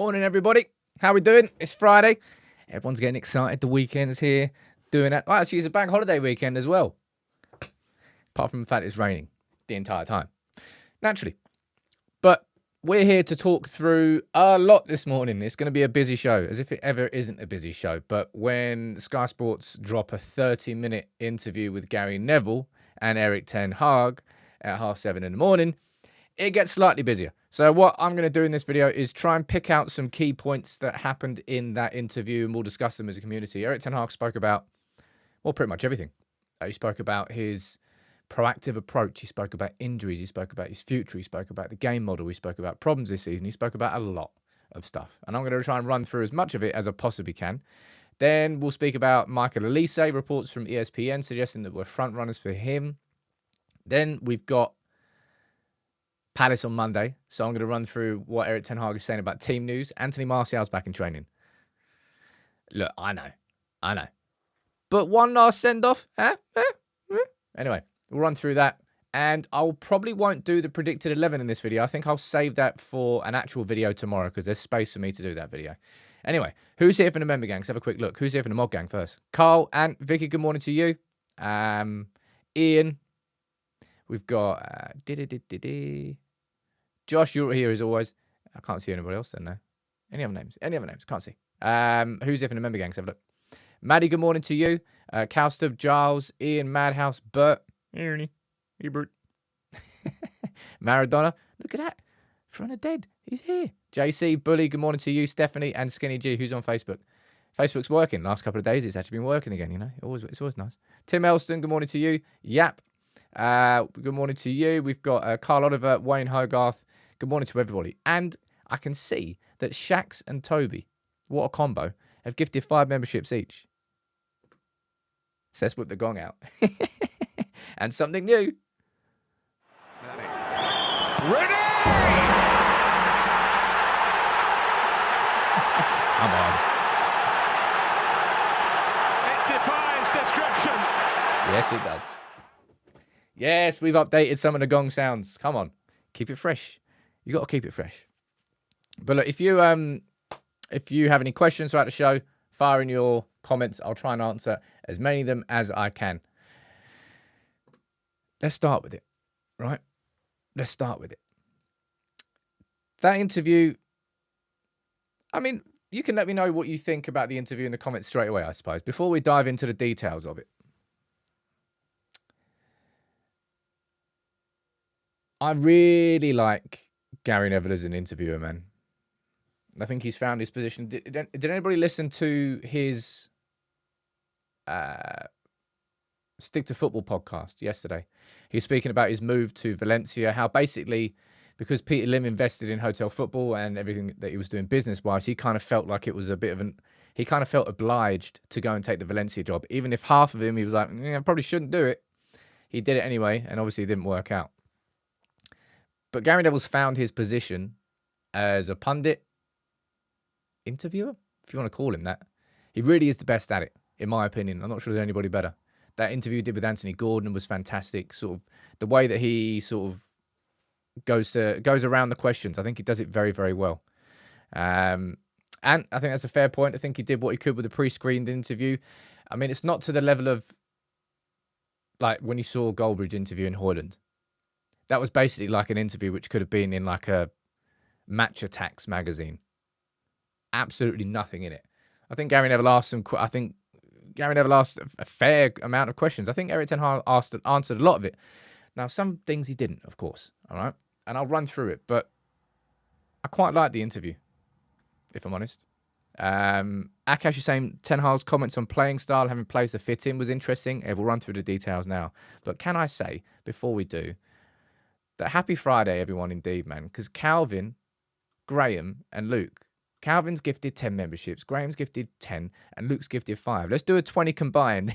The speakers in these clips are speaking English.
Morning, everybody. How we doing? It's Friday. Everyone's getting excited. The weekend's here. Doing that. Well, actually, it's a bank holiday weekend as well. Apart from the fact it's raining the entire time. Naturally. But we're here to talk through a lot this morning. It's going to be a busy show, as if it ever isn't a busy show. But when Sky Sports drop a 30-minute interview with Gary Neville and Erik Ten Hag at 7:30 in the morning, it gets slightly busier. So what I'm going to do in this video is try and pick out some key points that happened in that interview, and we'll discuss them as a community. Erik Ten Hag spoke about, well, pretty much everything. He spoke about his proactive approach. He spoke about injuries. He spoke about his future. He spoke about the game model. He spoke about problems this season. He spoke about a lot of stuff. And I'm going to try and run through as much of it as I possibly can. Then we'll speak about Michael Olise, reports from ESPN suggesting that we're front runners for him. Then we've got Palace on Monday, so I'm going to run through what Erik Ten Hag is saying about team news. Anthony Martial's back in training. Look, I know. But one last send-off. Anyway, we'll run through that. And I probably won't do the predicted 11 in this video. I think I'll save that for an actual video tomorrow because there's space for me to do that video. Anyway, who's here from the member gang? Let's have a quick look. Who's here from the mod gang first? Carl and Vicky, good morning to you. Ian. We've got Josh, you're here as always. I can't see anybody else then, no. Any other names? Can't see. Who's here from the member gang? Let's have a look. Maddie, good morning to you. Cowstub, Giles, Ian, Madhouse, Bert. Ernie. Ebert. Maradona. Look at that. From the dead. He's here. JC, Bully, good morning to you. Stephanie and Skinny G, who's on Facebook. Facebook's working. Last couple of days, it's actually been working again, you know. It's always nice. Tim Elston, good morning to you. Yap. Good morning to you. We've got Carl Oliver, Wayne Hogarth. Good morning to everybody. And I can see that Shax and Toby, what a combo, have gifted 5 memberships each. So let's whip the gong out. And something new. Ready! Come on. It defies description. Yes, it does. Yes, we've updated some of the gong sounds. Come on. Keep it fresh. You got to keep it fresh. But look, if you have any questions throughout the show, fire in your comments. I'll try and answer as many of them as I can. Let's start with it, right? Let's start with it. That interview, I mean, you can let me know what you think about the interview in the comments straight away, I suppose, before we dive into the details of it. I really like Gary Neville as an interviewer, man. I think he's found his position. Did anybody listen to his Stick to Football podcast yesterday? He was speaking about his move to Valencia, how basically, because Peter Lim invested in hotel football and everything that he was doing business-wise, he kind of felt like it was a bit of he kind of felt obliged to go and take the Valencia job. Even if half of him, he was like, I probably shouldn't do it. He did it anyway, and obviously it didn't work out. But Gary Neville's found his position as a pundit, interviewer, if you want to call him that. He really is the best at it, in my opinion. I'm not sure there's anybody better. That interview he did with Anthony Gordon was fantastic. Sort of the way that he sort of goes around the questions. I think he does it very, very well. And I think that's a fair point. I think he did what he could with the pre-screened interview. I mean, it's not to the level of like when you saw Goldbridge interviewing Hoyland. That was basically like an interview which could have been in like a Match Attacks magazine. Absolutely nothing in it. I think Gary Neville asked a fair amount of questions. I think Erik Ten Hag answered a lot of it. Now, some things he didn't, of course. All right, and I'll run through it. But I quite liked the interview, if I'm honest. Akash is saying Ten Hag's comments on playing style, having players to fit in was interesting. Yeah, we'll run through the details now. But can I say, before we do, that happy Friday, everyone, indeed, man. Because Calvin, Graham, and Luke. Calvin's gifted 10 memberships, Graham's gifted 10, and Luke's gifted 5. Let's do a 20 combined.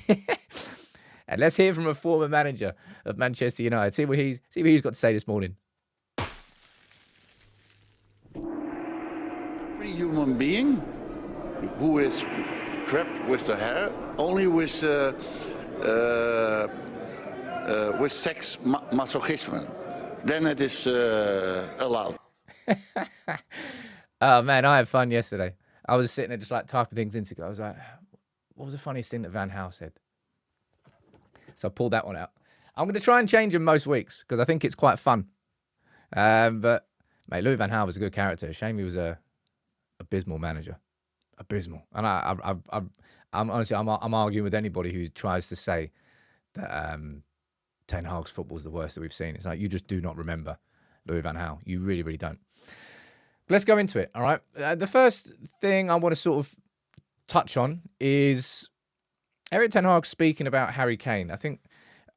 And let's hear from a former manager of Manchester United. See what he's got to say this morning. Every human being who is crept with the hair, only with sex masochism, then it is allowed. Oh, man, I had fun yesterday. I was sitting there just like typing things into it. I was like, what was the funniest thing that Van Gaal said? So I pulled that one out. I'm going to try and change them most weeks because I think it's quite fun. But, mate, Louis Van Gaal was a good character. Shame he was a abysmal manager. Abysmal. And I'm honestly, I'm arguing with anybody who tries to say that Ten Hag's football is the worst that we've seen. It's like, you just do not remember Louis Van Gaal. You really, really don't. But let's go into it, all right? The first thing I want to sort of touch on is Erik Ten Hag speaking about Harry Kane.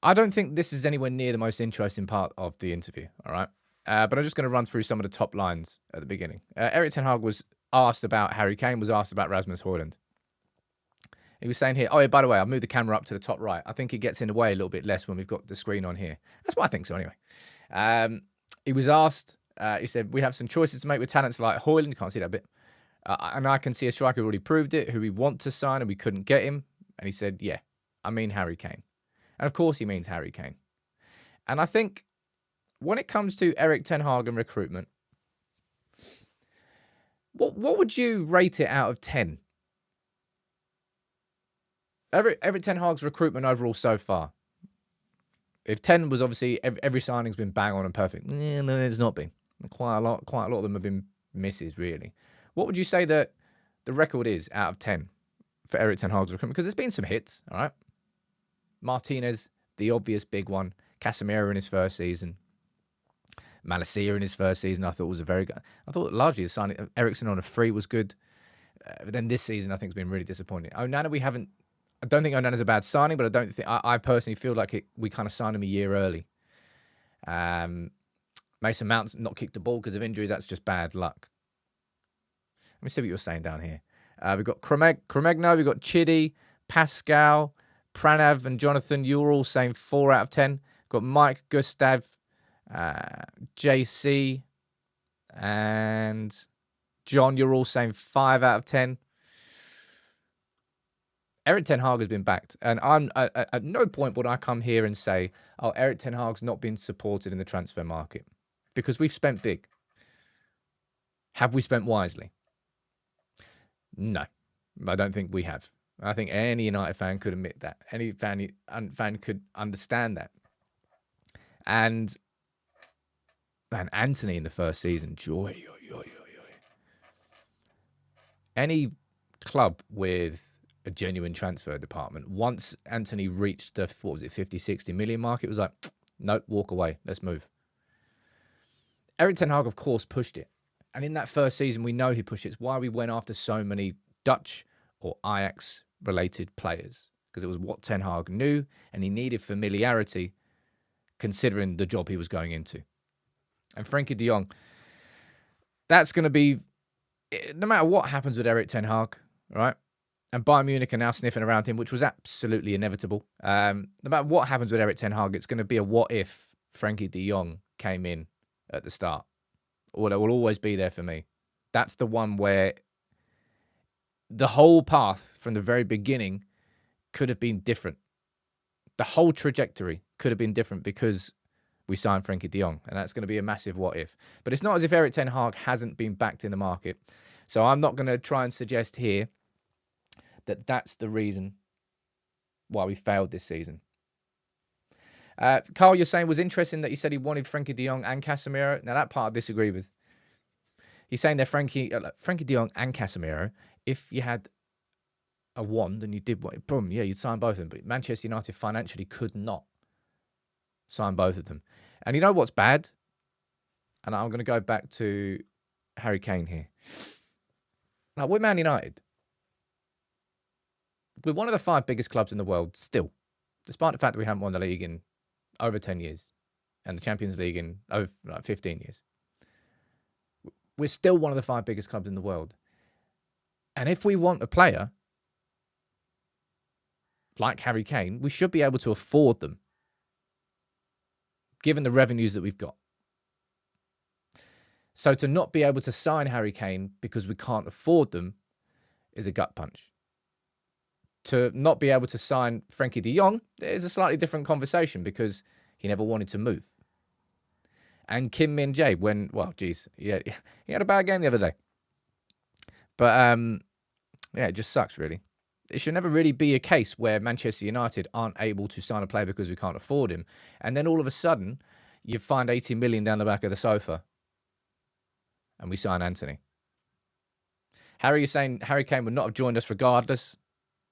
I don't think this is anywhere near the most interesting part of the interview, all right? But I'm just going to run through some of the top lines at the beginning. Erik Ten Hag was asked about Harry Kane, was asked about Rasmus Højlund. He was saying here, oh, yeah, by the way, I'll move the camera up to the top right. I think it gets in the way a little bit less when we've got the screen on here. That's what I think so anyway. He was asked, he said, we have some choices to make with talents like Højlund. You can't see that bit. And I can see a striker who already proved it, who we want to sign and we couldn't get him. And he said, yeah, I mean Harry Kane. And of course he means Harry Kane. And I think when it comes to Erik Ten Hag and recruitment, what would you rate it out of 10? Erik Ten Hag's recruitment overall so far. If 10 was obviously every signing's been bang on and perfect, no, it's not been. Quite a lot of them have been misses, really. What would you say that the record is out of 10 for Erik Ten Hag's recruitment? Because there's been some hits, all right? Martinez, the obvious big one. Casemiro in his first season. Malacia in his first season, I thought was a very good. I thought largely the signing of Eriksen on a free was good. But then this season, I think it's been really disappointing. Onana, I don't think Onana's a bad signing, but I personally feel like we kind of signed him a year early. Mason Mount's not kicked the ball because of injuries. That's just bad luck. Let me see what you're saying down here. We've got Cremegno, we've got Chidi, Pascal, Pranav, and Jonathan. You're all saying 4 out of 10. We've got Mike, Gustav, JC, and John. You're all saying 5 out of 10. Erik Ten Hag has been backed, and I'm at no point would I come here and say, "Oh, Erik Ten Hag's not been supported in the transfer market," because we've spent big. Have we spent wisely? No, I don't think we have. I think any United fan could admit that. Any fan could understand that. And man, Anthony in the first season, joy. Any club with a genuine transfer department, once Anthony reached the 50-60 million mark, it was like, nope, walk away, let's move. Erik Ten Hag, of course, pushed it. And in that first season, we know he pushed it. It's why we went after so many Dutch or Ajax-related players, because it was what Ten Hag knew, and he needed familiarity considering the job he was going into. And Frenkie de Jong, that's going to be, no matter what happens with Erik Ten Hag, right? And Bayern Munich are now sniffing around him, which was absolutely inevitable. No matter what happens with Erik Ten Hag, it's going to be a what if Frenkie de Jong came in at the start. Or that will always be there for me. That's the one where the whole path from the very beginning could have been different. The whole trajectory could have been different because we signed Frenkie de Jong. And that's going to be a massive what if. But it's not as if Erik Ten Hag hasn't been backed in the market. So I'm not going to try and suggest here that that's the reason why we failed this season. Carl, you're saying was interesting that he said he wanted Frenkie de Jong and Casemiro. Now, that part I disagree with. He's saying that Frenkie de Jong and Casemiro, if you had a wand and you did what, boom, yeah, you'd sign both of them. But Manchester United financially could not sign both of them. And you know what's bad? And I'm going to go back to Harry Kane here. Now, we're Man United. We're one of the 5 biggest clubs in the world still, despite the fact that we haven't won the league in over 10 years and the Champions League in over 15 years. We're still one of the 5 biggest clubs in the world. And if we want a player like Harry Kane, we should be able to afford them, given the revenues that we've got. So to not be able to sign Harry Kane because we can't afford them is a gut punch. To not be able to sign Frenkie de Jong is a slightly different conversation because he never wanted to move. And Kim Min-jae, he had a bad game the other day. But yeah, it just sucks, really. It should never really be a case where Manchester United aren't able to sign a player because we can't afford him. And then all of a sudden, you find 80 million down the back of the sofa and we sign Anthony. Harry is saying Harry Kane would not have joined us regardless.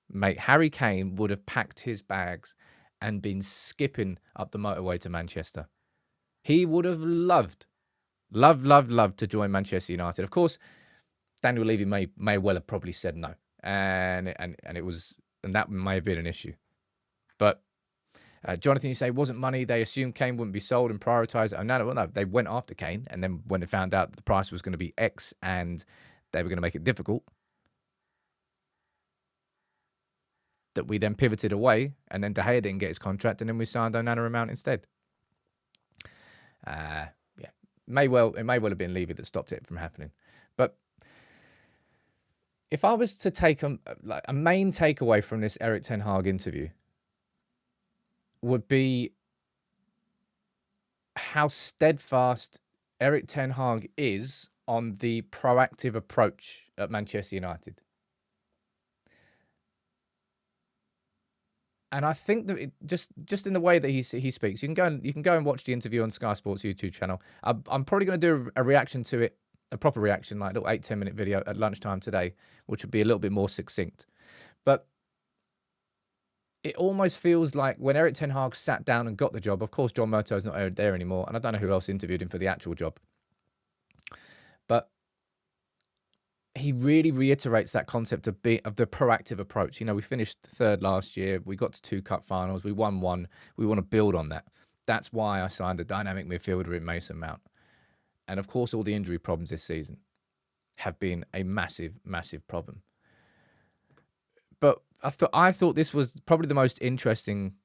Mate, Harry Kane would have packed his bags and been skipping up the motorway to Manchester. He would have loved to join Manchester United. Of course, Daniel Levy may well have probably said no. And that may have been an issue. But Jonathan, you say it wasn't money. They assumed Kane wouldn't be sold and prioritised it. Oh, no, they went after Kane, and then when they found out that the price was going to be X and they were going to make it difficult, that we then pivoted away, and then De Gea didn't get his contract, and then we signed Onana amount instead. Yeah, it may well have been Levy that stopped it from happening, but. If I was to take a main takeaway from this Erik Ten Hag interview, would be how steadfast Erik Ten Hag is on the proactive approach at Manchester United. And I think that just in the way that he speaks, you can go and watch the interview on Sky Sports YouTube channel. I'm probably going to do a reaction to it. A proper reaction, like a little 8-10 minute video at lunchtime today, which would be a little bit more succinct. But it almost feels like when Erik Ten Hag sat down and got the job, of course, John Murtough's not there anymore, and I don't know who else interviewed him for the actual job. But he really reiterates that concept of the proactive approach. You know, we finished third last year. We got to 2 cup finals. We won 1. We want to build on that. That's why I signed a dynamic midfielder in Mason Mount. And of course, all the injury problems this season have been a massive, massive problem. But I thought this was probably the most interesting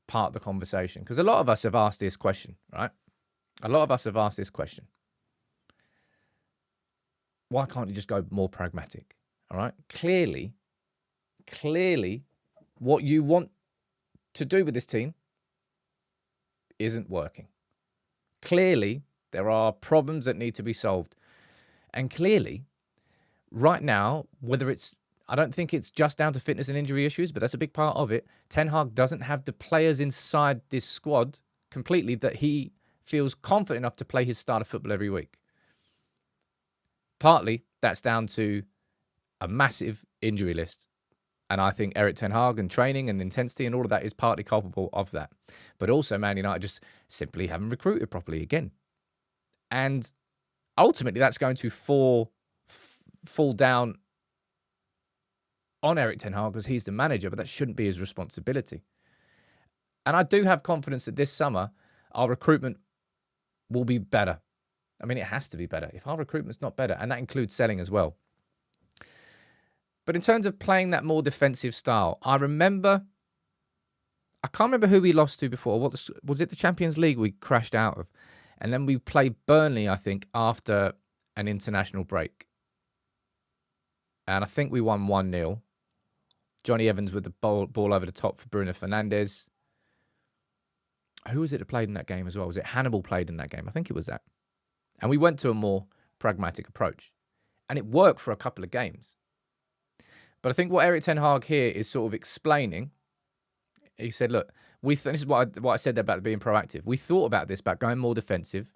part of the conversation, because a lot of us have asked this question, right? A lot of us have asked this question. Why can't you just go more pragmatic? All right. Clearly, what you want to do with this team isn't working. Clearly, there are problems that need to be solved. And clearly, right now, I don't think it's just down to fitness and injury issues, but that's a big part of it. Ten Hag doesn't have the players inside this squad completely that he feels confident enough to play his style of football every week. Partly, that's down to a massive injury list. And I think Erik Ten Hag and training and intensity and all of that is partly culpable of that. But also, Man United just simply haven't recruited properly again. And ultimately, that's going to fall down on Erik Ten Hag because he's the manager, but that shouldn't be his responsibility. And I do have confidence that this summer, our recruitment will be better. I mean, it has to be better. If our recruitment's not better, and that includes selling as well. But in terms of playing that more defensive style, I can't remember who we lost to before. Was it the Champions League we crashed out of? And then we played Burnley, I think, after an international break. And I think we won 1-0. Johnny Evans with the ball over the top for Bruno Fernandes. Who was it that played in that game as well? Was it Hannibal played in that game? I think it was that. And we went to a more pragmatic approach. And it worked for a couple of games. But I think what Erik Ten Hag here is sort of explaining, he said, look, this is what I said there about being proactive. We thought about this, about going more defensive.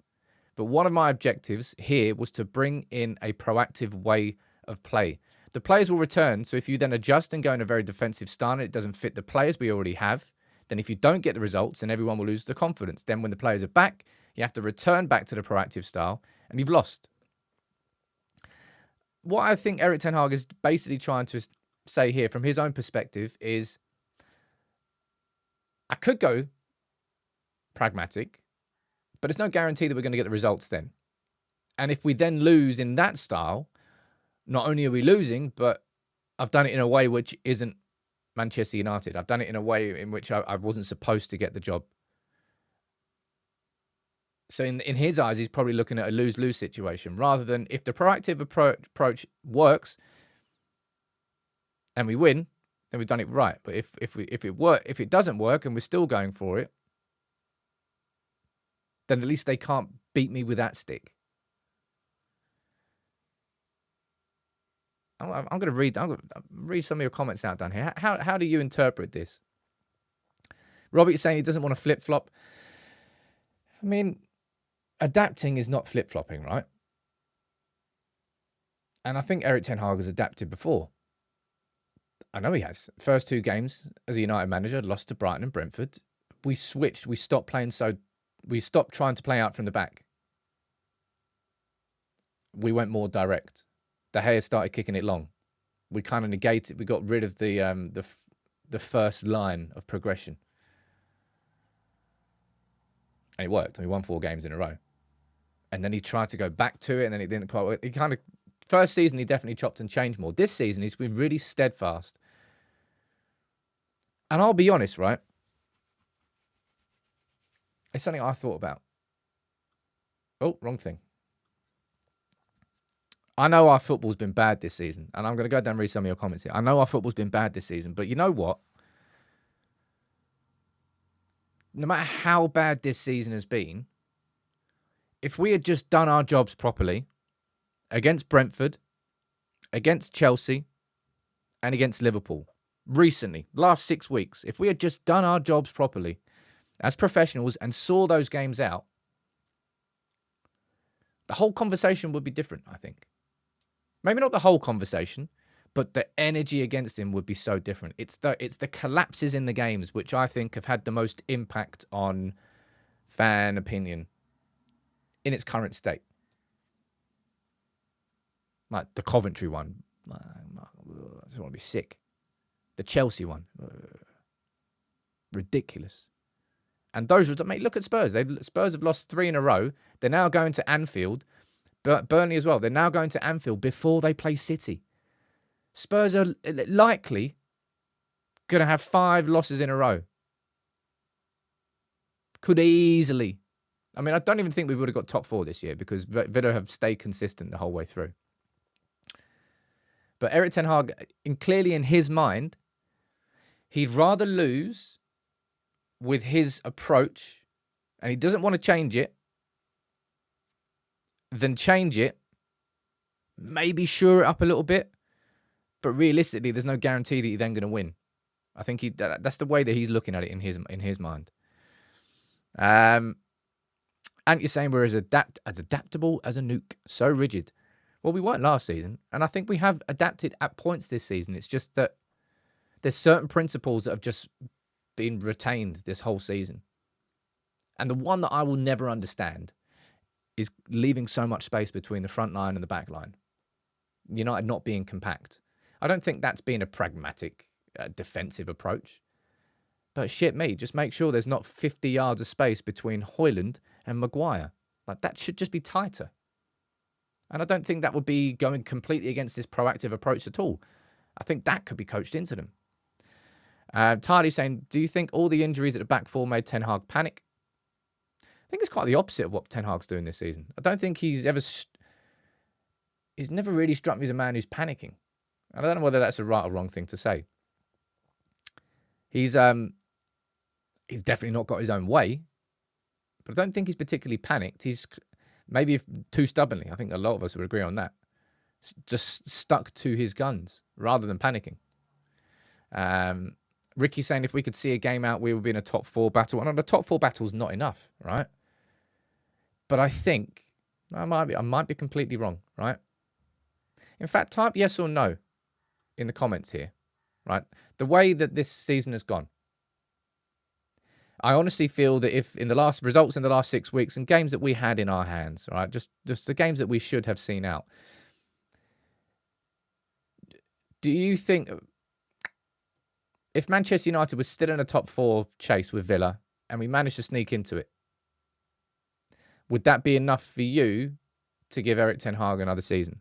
But one of my objectives here was to bring in a proactive way of play. The players will return. So if you then adjust and go in a very defensive style and it doesn't fit the players we already have, then if you don't get the results, then everyone will lose the confidence. Then when the players are back, you have to return back to the proactive style and you've lost. What I think Erik Ten Hag is basically trying to say here from his own perspective is, I could go pragmatic, but it's no guarantee that we're going to get the results then. And if we then lose in that style, not only are we losing, but I've done it in a way which isn't Manchester United. I've done it in a way in which I wasn't supposed to get the job. So in his eyes, he's probably looking at a lose-lose situation rather than if the proactive approach works and we win, then we've done it right. But if it doesn't work and we're still going for it, then at least they can't beat me with that stick. I'm going to read some of your comments out down here. How do you interpret this? Robbie's saying he doesn't want to flip-flop. I mean, adapting is not flip-flopping, right? And I think Erik Ten Hag has adapted before. I know he has. First 2 games as a United manager, lost to Brighton and Brentford. We switched. We stopped trying to play out from the back. We went more direct. De Gea started kicking it long. We kind of negated. We got rid of the first line of progression. And it worked. We won 4 games in a row. And then he tried to go back to it, and then it didn't quite work. He kind of, first season, he definitely chopped and changed more. This season, he's been really steadfast. And I'll be honest, right? It's something I thought about. Oh, wrong thing. I know our football's been bad this season, and I'm going to go down and read some of your comments here. I know our football's been bad this season, but you know what? No matter how bad this season has been, if we had just done our jobs properly against Brentford, against Chelsea, and against Liverpool, recently, last 6 weeks, if we had just done our jobs properly as professionals and saw those games out, the whole conversation would be different, I think. Maybe not the whole conversation, but the energy against him would be so different. It's the collapses in the games which I think have had the most impact on fan opinion in its current state. Like the Coventry one. I just want to be sick. The Chelsea one. Ridiculous. And those results, mate, look at Spurs. Spurs have lost 3 in a row. They're now going to Anfield. Burnley as well. They're now going to Anfield before they play City. Spurs are likely going to have 5 losses in a row. Could easily. I mean, I don't even think we would have got top 4 this year because Villa have stayed consistent the whole way through. But Erik Ten Hag, clearly in his mind, he'd rather lose with his approach, and he doesn't want to change it, than change it, maybe shore it up a little bit, but realistically, there's no guarantee that you're then going to win. I think that's the way that he's looking at it in his mind. And you're saying we're as adaptable as a nuke, so rigid. Well, we weren't last season, and I think we have adapted at points this season. It's just that there's certain principles that have just been retained this whole season. And the one that I will never understand is leaving so much space between the front line and the back line. United not being compact. I don't think that's been a pragmatic defensive approach. But shit me, just make sure there's not 50 yards of space between Højlund and Maguire. Like, that should just be tighter. And I don't think that would be going completely against this proactive approach at all. I think that could be coached into them. Tyler's saying, do you think all the injuries at the back four made Ten Hag panic? I think it's quite the opposite of what Ten Hag's doing this season. I don't think he's never really struck me as a man who's panicking. I don't know whether that's a right or wrong thing to say. He's definitely not got his own way, but I don't think he's particularly panicked. He's maybe too stubbornly. I think a lot of us would agree on that. Just stuck to his guns rather than panicking. Ricky's saying if we could see a game out, we would be in a top four battle. And the top four battle is not enough, right? But I think I might be completely wrong, right? In fact, type yes or no in the comments here, right? The way that this season has gone, I honestly feel that if in the last results in the last 6 weeks and games that we had in our hands, right, just the games that we should have seen out, do you think if Manchester United was still in a top four chase with Villa and we managed to sneak into it, would that be enough for you to give Erik Ten Hag another season?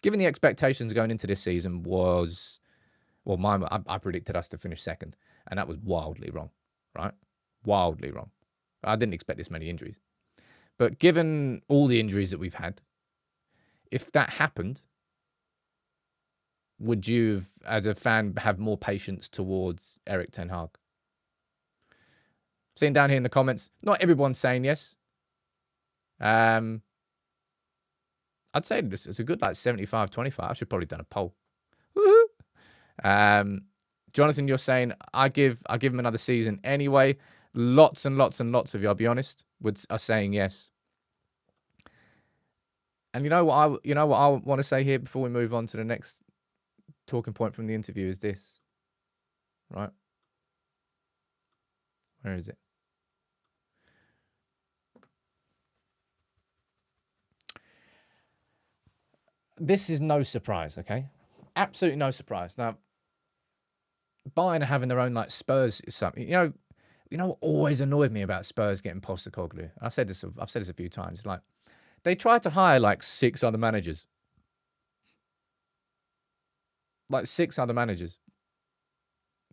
Given the expectations going into this season was, well, I predicted us to finish second, and that was wildly wrong, right? Wildly wrong. I didn't expect this many injuries. But given all the injuries that we've had, if that happened, would you, as a fan, have more patience towards Erik Ten Hag? Seeing down here in the comments, not everyone's saying yes. I'd say this is a good 75-25. I should probably done a poll. Jonathan, you're saying I give him another season anyway. Lots and lots and lots of you, I'll be honest, are saying yes. And you know what I want to say here before we move on to the next talking point from the interview is this, right? Where is it? This is no surprise, okay? Absolutely no surprise. Now, Bayern are having their own like Spurs something. You know what always annoyed me about Spurs getting Postecoglou? I've said this a few times. Like they tried to hire like 6 other managers. Like 6 other managers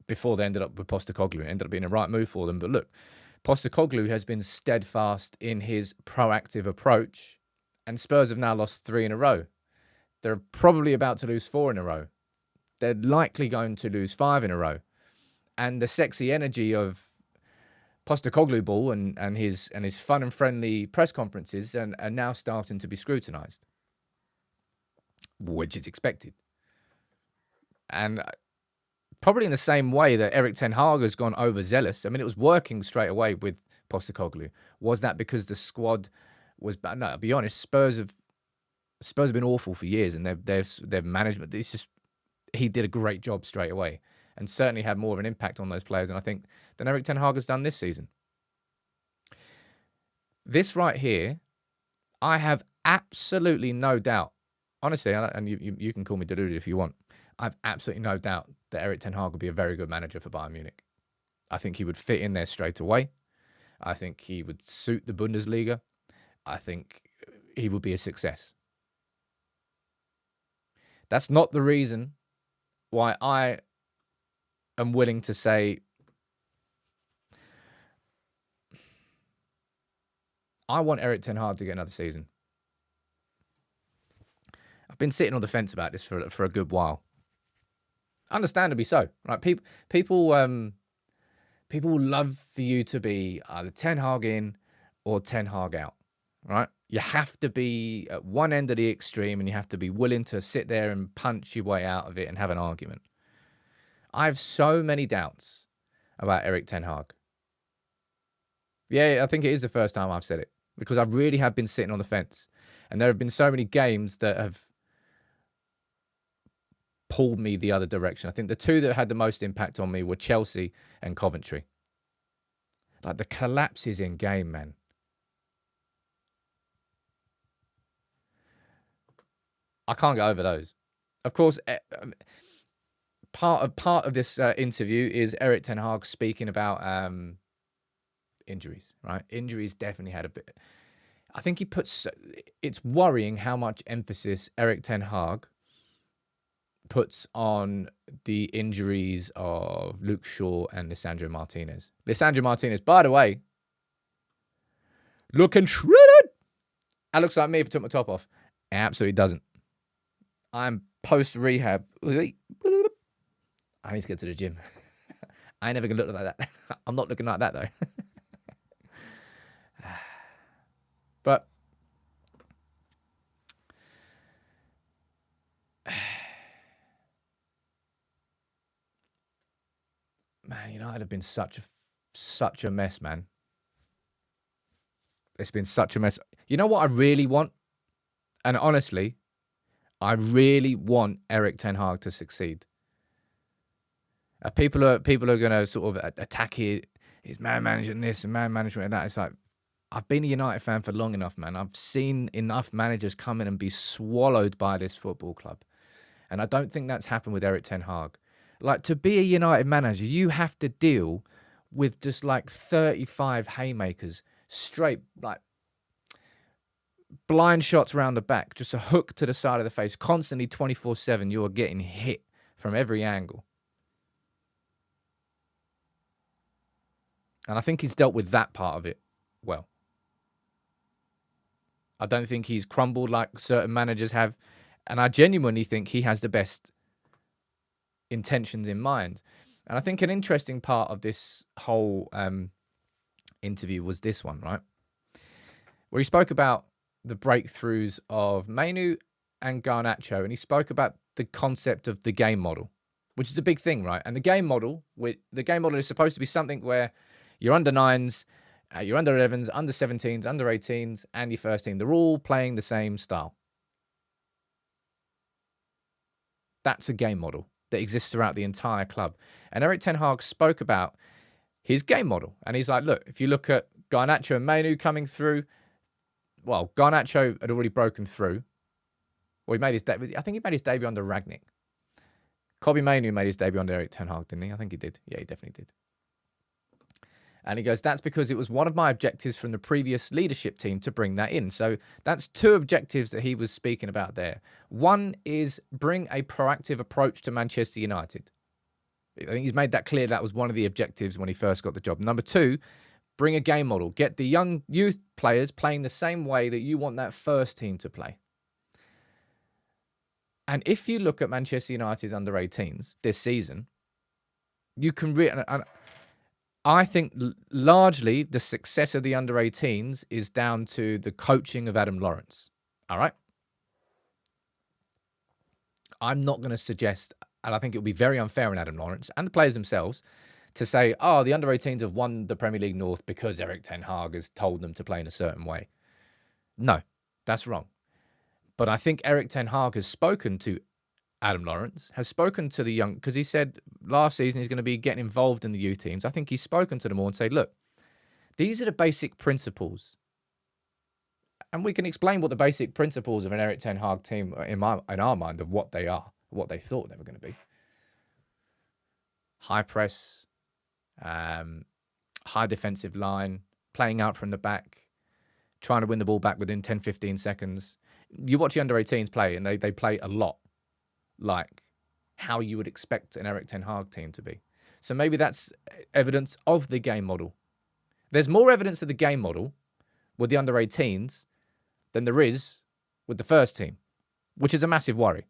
before they ended up with Postecoglou. It ended up being a right move for them. But look, Postecoglou has been steadfast in his proactive approach, and Spurs have now lost 3 in a row. They're probably about to lose 4 in a row. They're likely going to lose 5 in a row. And the sexy energy of Postecoglou ball and his fun and friendly press conferences are now starting to be scrutinised, which is expected. And probably in the same way that Erik Ten Hag has gone overzealous. I mean, it was working straight away with Postecoglou. Was that because the squad was bad? No, I'll be honest. Spurs have been awful for years, and their management. It's just he did a great job straight away, and certainly had more of an impact on those players. And I think than Erik Ten Hag has done this season. This right here, I have absolutely no doubt. Honestly, and you can call me deluded if you want. I have absolutely no doubt that Erik Ten Hag would be a very good manager for Bayern Munich. I think he would fit in there straight away. I think he would suit the Bundesliga. I think he would be a success. That's not the reason why I am willing to say I want Erik Ten Hag to get another season. I've been sitting on the fence about this for a good while. Understandably so, right? People love for you to be either Ten Hag in or Ten Hag out, right? You have to be at one end of the extreme, and you have to be willing to sit there and punch your way out of it and have an argument. I have so many doubts about Erik Ten Hag. Yeah, I think it is the first time I've said it, because I really have been sitting on the fence, and there have been so many games that have pulled me the other direction. I think the 2 that had the most impact on me were Chelsea and Coventry. Like the collapses in game, man. I can't get over those. Of course, part of this interview is Erik Ten Hag speaking about injuries, right? Injuries definitely had a bit. I think he puts. It's worrying how much emphasis Erik Ten Hag puts on the injuries of Luke Shaw and Lisandro Martinez. Lisandro Martinez, by the way, looking shredded. That looks like me if I took my top off. It absolutely doesn't. I'm post-rehab. I need to get to the gym. I ain't never going to look like that. I'm not looking like that, though. But man, United have been such a mess, man. It's been such a mess. You know what I really want? And honestly, I really want Erik Ten Hag to succeed. People are going to sort of attack his man management this and man management that. It's like, I've been a United fan for long enough, man. I've seen enough managers come in and be swallowed by this football club. And I don't think that's happened with Erik Ten Hag. Like, to be a United manager, you have to deal with just like 35 haymakers, straight, like, blind shots around the back, just a hook to the side of the face, constantly 24/7. You are getting hit from every angle. And I think he's dealt with that part of it well. I don't think he's crumbled like certain managers have. And I genuinely think he has the best intentions in mind. And I think an interesting part of this whole interview was this one, right? Where he spoke about the breakthroughs of Mainu and Garnacho, and he spoke about the concept of the game model. which is a big thing, right? And the game model is supposed to be something where your under 9s, your under 11s, under 17s, under 18s, and your first team, they're all playing the same style. That's a game model that exists throughout the entire club. And Erik Ten Hag spoke about his game model. And he's like, look, if you look at Garnacho and Mainu coming through, well, Garnacho had already broken through. Well, I think he made his debut under Ragnick. Kobbie Mainu made his debut under Erik Ten Hag, didn't he? I think he did. Yeah, he definitely did. And he goes, that's because it was one of my objectives from the previous leadership team to bring that in. So that's two objectives that he was speaking about there. One is bring a proactive approach to Manchester United. I think he's made that clear. That was one of the objectives when he first got the job. Number two, bring a game model. Get the young youth players playing the same way that you want that first team to play. And if you look at Manchester United's under 18s this season, you can I think largely the success of the under 18s is down to the coaching of Adam Lawrence. All right. I'm not going to suggest, and I think it would be very unfair on Adam Lawrence and the players themselves to say, oh, the under 18s have won the Premier League North because Erik Ten Hag has told them to play in a certain way. No, that's wrong. But I think Erik Ten Hag has spoken to Adam Lawrence, has spoken to the young, because he said last season he's going to be getting involved in the youth teams. I think he's spoken to them all and said, look, these are the basic principles. And we can explain what the basic principles of an Erik Ten Hag team in our mind of what they are, what they thought they were going to be. High press, high defensive line, playing out from the back, trying to win the ball back within 10, 15 seconds. You watch the under 18s play and they play a lot like how you would expect an Erik Ten Hag team to be. So maybe that's evidence of the game model. There's more evidence of the game model with the under 18s than there is with the first team, which is a massive worry.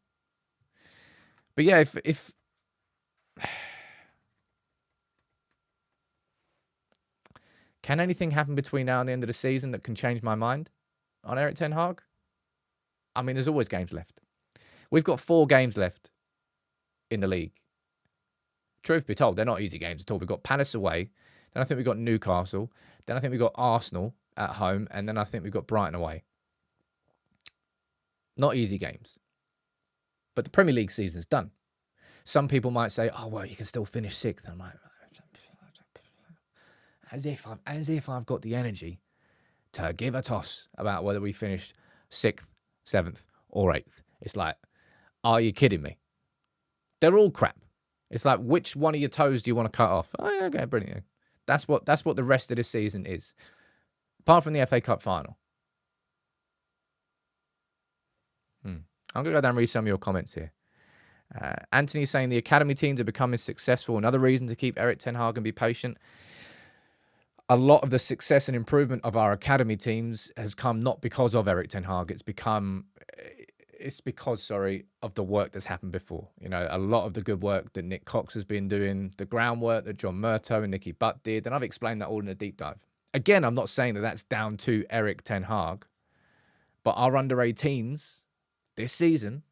But yeah, if can anything happen between now and the end of the season that can change my mind on Erik Ten Hag? I mean, there's always games left. We've got 4 games left in the league. Truth be told, they're not easy games at all. We've got Palace away. Then I think we've got Newcastle. Then I think we've got Arsenal at home. And then I think we've got Brighton away. Not easy games. But the Premier League season's done. Some people might say, oh, well, you can still finish 6th. I'm like, as if I've got the energy to give a toss about whether we finished 6th, 7th, or 8th. It's like, are you kidding me? They're all crap. It's like, which one of your toes do you want to cut off? Oh, yeah, okay, brilliant. That's what the rest of this season is. Apart from the FA Cup final. I'm going to go down and read some of your comments here. Anthony saying the academy teams are becoming successful. Another reason to keep Erik Ten Hag and be patient. A lot of the success and improvement of our academy teams has come not because of Erik Ten Hag. It's because of the work that's happened before. You know, a lot of the good work that Nick Cox has been doing, the groundwork that John Murtough and Nicky Butt did, and I've explained that all in a deep dive. Again, I'm not saying that that's down to Erik Ten Hag, but our under 18s this season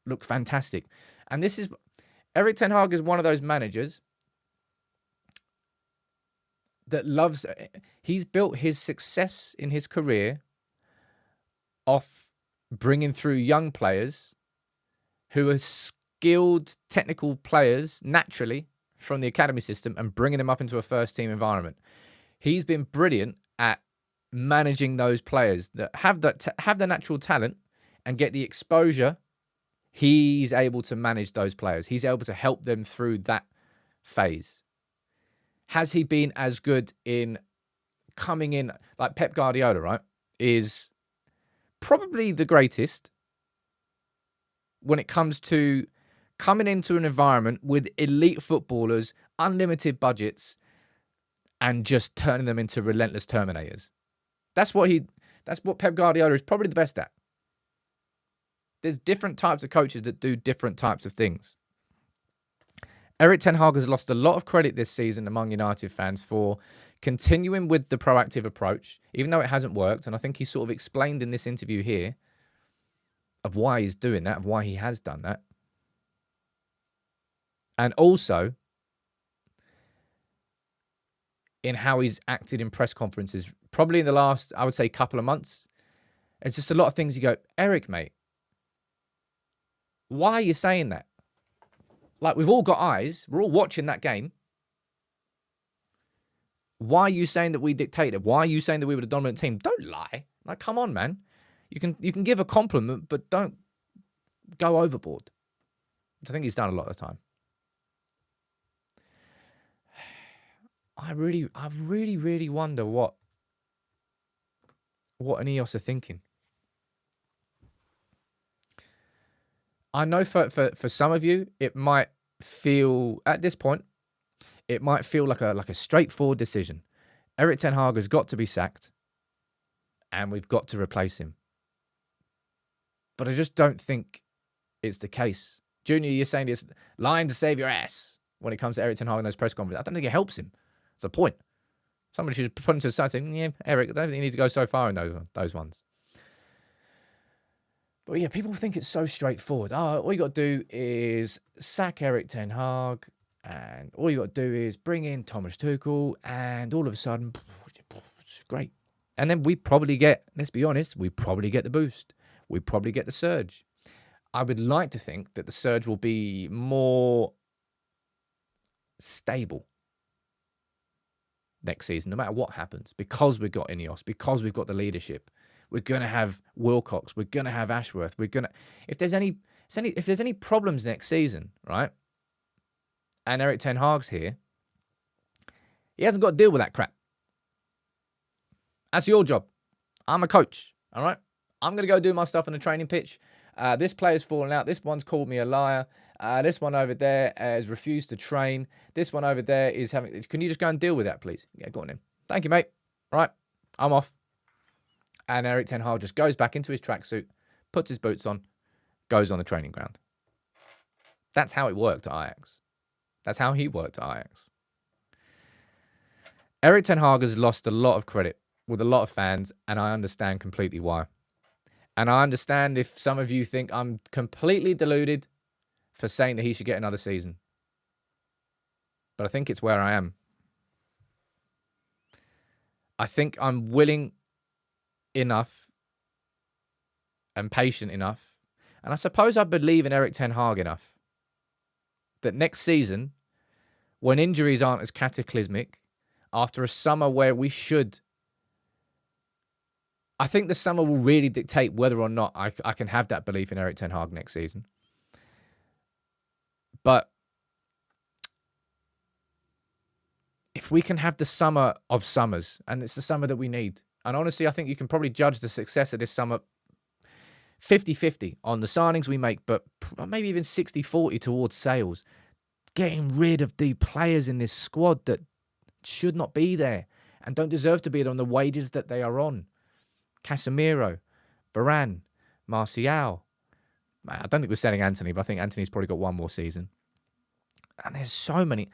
look fantastic. And this is, Erik Ten Hag is one of those managers that loves, he's built his success in his career off bringing through young players who are skilled technical players naturally from the academy system and bringing them up into a first team environment. He's been brilliant at managing those players that have the natural talent and get the exposure. He's able to manage those players. He's able to help them through that phase. Has he been as good in coming in like Pep Guardiola, right? Is probably the greatest when it comes to coming into an environment with elite footballers, unlimited budgets, and just turning them into relentless terminators. That's what Pep Guardiola is probably the best at. There's different types of coaches that do different types of things. Erik Ten Hag has lost a lot of credit this season among United fans for continuing with the proactive approach, even though it hasn't worked. And I think he sort of explained in this interview here of why he's doing that, of why he has done that. And also in how he's acted in press conferences, probably in the last, I would say, couple of months. It's just a lot of things you go, Erik, mate, why are you saying that? Like, we've all got eyes. We're all watching that game. Why are you saying that we dictated? Why are you saying that we were the dominant team? Don't lie. Like, come on, man. You can give a compliment, but don't go overboard. Which I think he's done a lot of the time. I really wonder what Ineos are thinking. I know for some of you, it might feel, at this point, it might feel like a straightforward decision. Erik Ten Hag has got to be sacked, and we've got to replace him. But I just don't think it's the case. Junior, you're saying this lying to save your ass when it comes to Erik Ten Hag in those press conferences. I don't think it helps him. It's a point. Somebody should put him to the side saying, yeah, Erik, I don't think you need to go so far in those ones. But yeah, people think it's so straightforward. Oh, all you got to do is sack Erik Ten Hag, and all you got to do is bring in Thomas Tuchel, and all of a sudden, it's great. And then we probably get, let's be honest, we probably get the boost. We probably get the surge. I would like to think that the surge will be more stable next season, no matter what happens, because we've got Ineos, because we've got the leadership. We're going to have Wilcox. We're going to have Ashworth. If there's any problems next season, right? And Erik Ten Hag's here, he hasn't got to deal with that crap. That's your job. I'm a coach, all right? I'm going to go do my stuff on the training pitch. This player's fallen out. This one's called me a liar. This one over there has refused to train. This one over there is having... Can you just go and deal with that, please? Yeah, go on then. Thank you, mate. All right, I'm off. And Erik Ten Hag just goes back into his tracksuit, puts his boots on, goes on the training ground. That's how it worked at Ajax. That's how he worked at Ajax. Erik Ten Hag has lost a lot of credit with a lot of fans, and I understand completely why. And I understand if some of you think I'm completely deluded for saying that he should get another season. But I think it's where I am. I think I'm willing enough and patient enough, and I suppose I believe in Erik Ten Hag enough that next season, when injuries aren't as cataclysmic, after a summer where we should, I think the summer will really dictate whether or not I can have that belief in Erik Ten Hag next season. But if we can have the summer of summers, and it's the summer that we need, and honestly, I think you can probably judge the success of this summer 50-50 on the signings we make, but maybe even 60-40 towards sales. Getting rid of the players in this squad that should not be there and don't deserve to be there on the wages that they are on. Casemiro, Varane, Martial. I don't think we're selling Anthony, but I think Anthony's probably got one more season. And there's so many...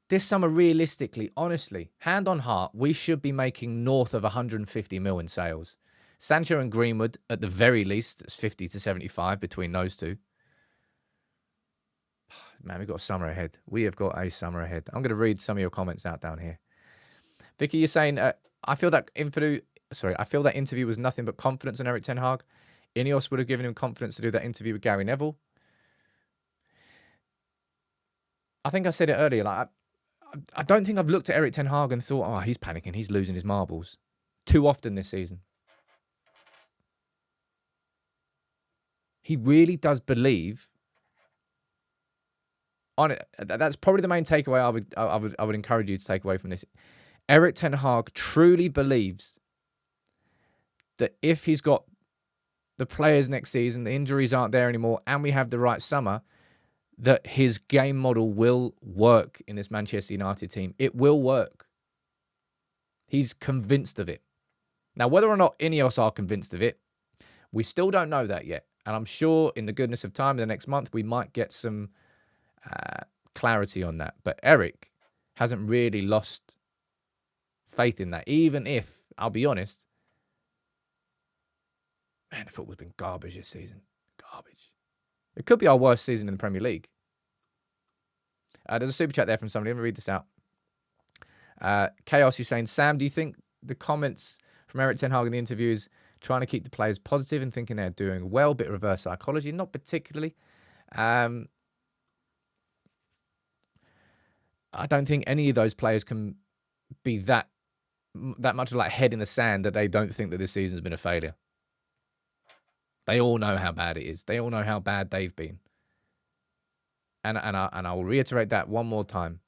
This summer, realistically, honestly, hand on heart, we should be making north of 150 mil in sales. Sancho and Greenwood, at the very least, it's 50 to 75 between those two. Man, we've got a summer ahead. We have got a summer ahead. I'm going to read some of your comments out down here. Vicky, you're saying, I feel that interview was nothing but confidence on Erik Ten Hag. Ineos would have given him confidence to do that interview with Gary Neville. I think I said it earlier, like, I don't think I've looked at Erik Ten Hag and thought, oh, he's panicking, he's losing his marbles. Too often this season. He really does believe on it. That's probably the main takeaway I would encourage you to take away from this. Erik Ten Hag truly believes that if he's got the players next season, the injuries aren't there anymore, and we have the right summer, that his game model will work in this Manchester United team. It will work. He's convinced of it. Now, whether or not Ineos are convinced of it, we still don't know that yet. And I'm sure in the goodness of time, in the next month, we might get some clarity on that. But Erik hasn't really lost faith in that, even if, I'll be honest, man, the football's been garbage this season. Garbage. It could be our worst season in the Premier League. There's a super chat there from somebody. Let me read this out. Chaos, you're saying, Sam, do you think the comments from Erik Ten Hag in the interviews trying to keep the players positive and thinking they're doing well, bit of reverse psychology? Not particularly. I don't think any of those players can be that much like head in the sand that they don't think that this season's been a failure. They all know how bad it is. They all know how bad they've been. And I will reiterate that one more time.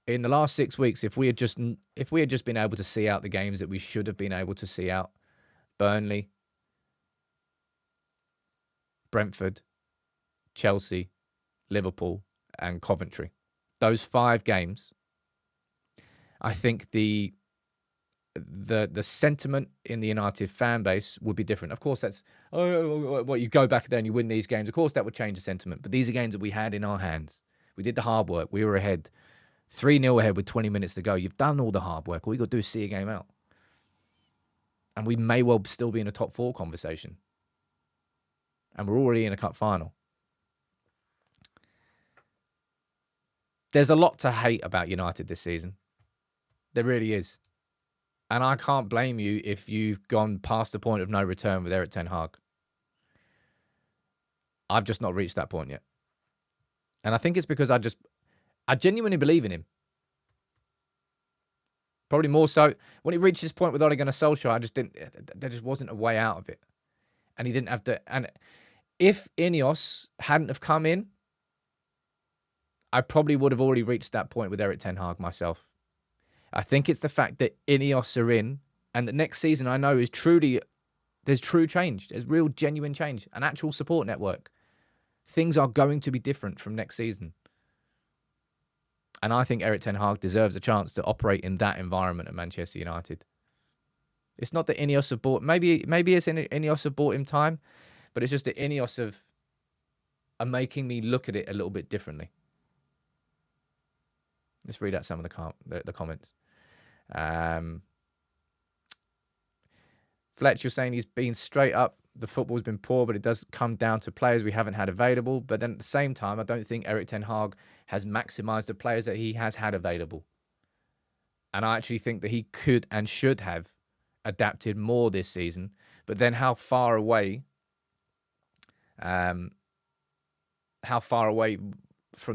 In the last 6 weeks, if we had just been able to see out the games that we should have been able to see out, Burnley, Brentford, Chelsea, Liverpool, and Coventry, those 5 games, I think the sentiment in the United fan base would be different. Of course, that's you go back there and you win these games. Of course, that would change the sentiment. But these are games that we had in our hands. We did the hard work. We were ahead, 3-0 ahead with 20 minutes to go. You've done all the hard work. All you got to do is see a game out, and we may well still be in a top 4 conversation. And we're already in a cup final. There's a lot to hate about United this season. There really is. And I can't blame you if you've gone past the point of no return with Erik Ten Hag. I've just not reached that point yet. And I think it's because I genuinely believe in him. Probably more so when he reached this point with Ole Gunnar Solskjaer, there just wasn't a way out of it. And he didn't have to. And if Ineos hadn't have come in, I probably would have already reached that point with Erik Ten Hag myself. I think it's the fact that Ineos are in, and the next season I know is there's true change. There's real genuine change, an actual support network. Things are going to be different from next season. And I think Erik Ten Hag deserves a chance to operate in that environment at Manchester United. It's not that Ineos have bought, maybe it's Ineos have bought him time, but it's just that Ineos are making me look at it a little bit differently. Let's read out some of the comments. Fletch, you're saying he's been straight up. The football's been poor, but it does come down to players we haven't had available. But then at the same time, I don't think Erik Ten Hag has maximised the players that he has had available. And I actually think that he could and should have adapted more this season. But then how far away from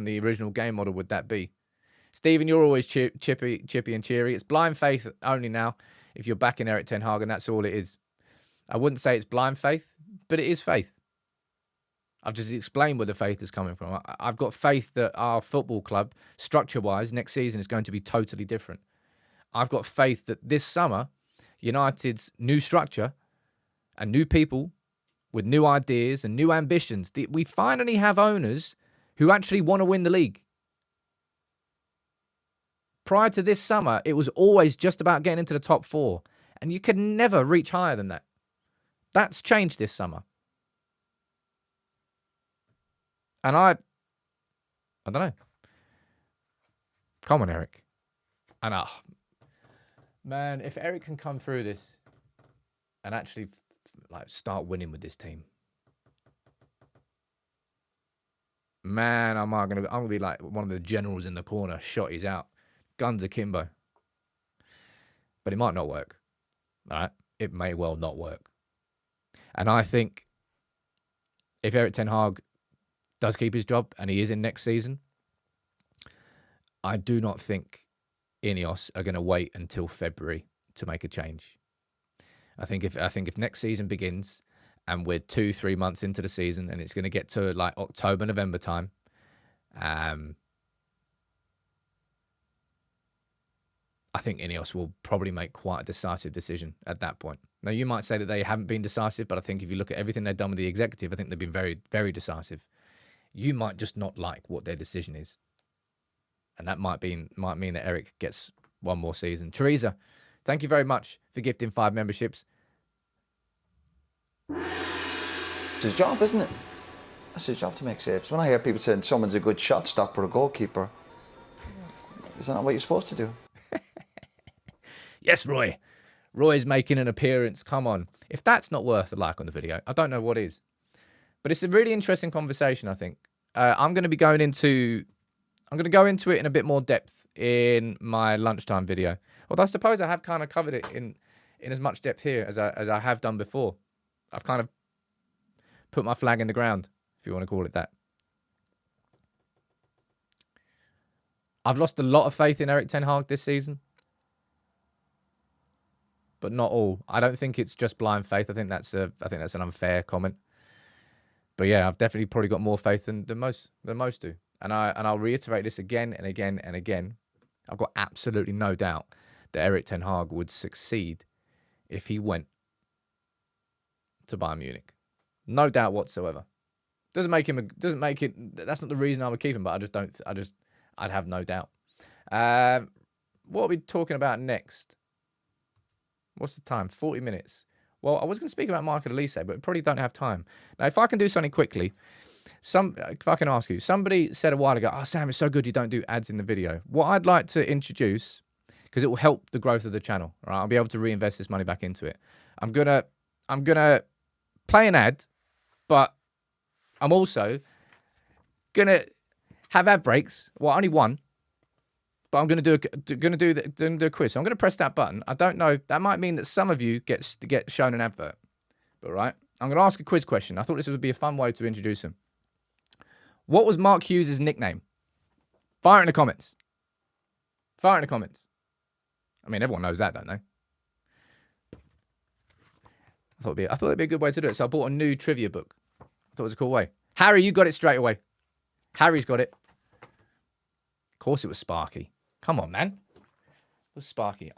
the original game model would that be? Stephen, you're always chippy and cheery. It's blind faith only now if you're backing Erik Ten Hag, and that's all it is. I wouldn't say it's blind faith, but it is faith. I've just explained where the faith is coming from. I've got faith that our football club, structure-wise, next season is going to be totally different. I've got faith that this summer, United's new structure and new people with new ideas and new ambitions, we finally have owners who actually want to win the league. Prior to this summer, it was always just about getting into the top 4, and you could never reach higher than that. That's changed this summer. And I don't know. Come on, Erik. And man, if Erik can come through this and actually start winning with this team, man, I'm gonna be like one of the generals in the corner. Shot, he's out. Guns akimbo. But it might not work. All right? It may well not work. And I think if Erik Ten Hag does keep his job and he is in next season, I do not think Ineos are going to wait until February to make a change. I think if next season begins and we're 2-3 months into the season and it's going to get to like October, November time, I think Ineos will probably make quite a decisive decision at that point. Now, you might say that they haven't been decisive, but I think if you look at everything they've done with the executive, I think they've been very, very decisive. You might just not like what their decision is. And that might mean that Erik gets one more season. Teresa, thank you very much for gifting 5 memberships. It's his job, isn't it? That's his job to make saves. When I hear people saying someone's a good shot stopper or a goalkeeper, is that not what you're supposed to do? Yes, Roy. Roy's making an appearance. Come on. If that's not worth a like on the video, I don't know what is. But it's a really interesting conversation, I think. I'm going to be going into I'm going to go into it in a bit more depth in my lunchtime video. Although I suppose I have kind of covered it in as much depth here as I have done before. I've kind of put my flag in the ground, if you want to call it that. I've lost a lot of faith in Erik Ten Hag this season. But not all. I don't think it's just blind faith. I think that's an unfair comment. But yeah, I've definitely probably got more faith than most do. And I'll reiterate this again and again and again. I've got absolutely no doubt that Erik Ten Hag would succeed if he went to Bayern Munich. No doubt whatsoever. Doesn't make it. That's not the reason I would keep him. But I'd have no doubt. What are we talking about next? What's the time? 40 minutes. Well, I was going to speak about Mark and Olise, but we probably don't have time. Now, if I can do something quickly, if I can ask you, somebody said a while ago, "Oh, Sam, it's so good you don't do ads in the video." What I'd like to introduce, because it will help the growth of the channel, right? I'll be able to reinvest this money back into it. I'm gonna play an ad, but I'm also gonna have ad breaks. Well, only one. But I'm going to do a quiz. So I'm going to press that button. I don't know. That might mean that some of you get shown an advert. But right, I'm going to ask a quiz question. I thought this would be a fun way to introduce him. What was Mark Hughes' nickname? Fire it in the comments. Fire it in the comments. I mean, everyone knows that, don't they? I thought it'd be a good way to do it. So I bought a new trivia book. I thought it was a cool way. Harry, you got it straight away. Harry's got it. Of course, it was Sparky. Come on, man. It was Sparky.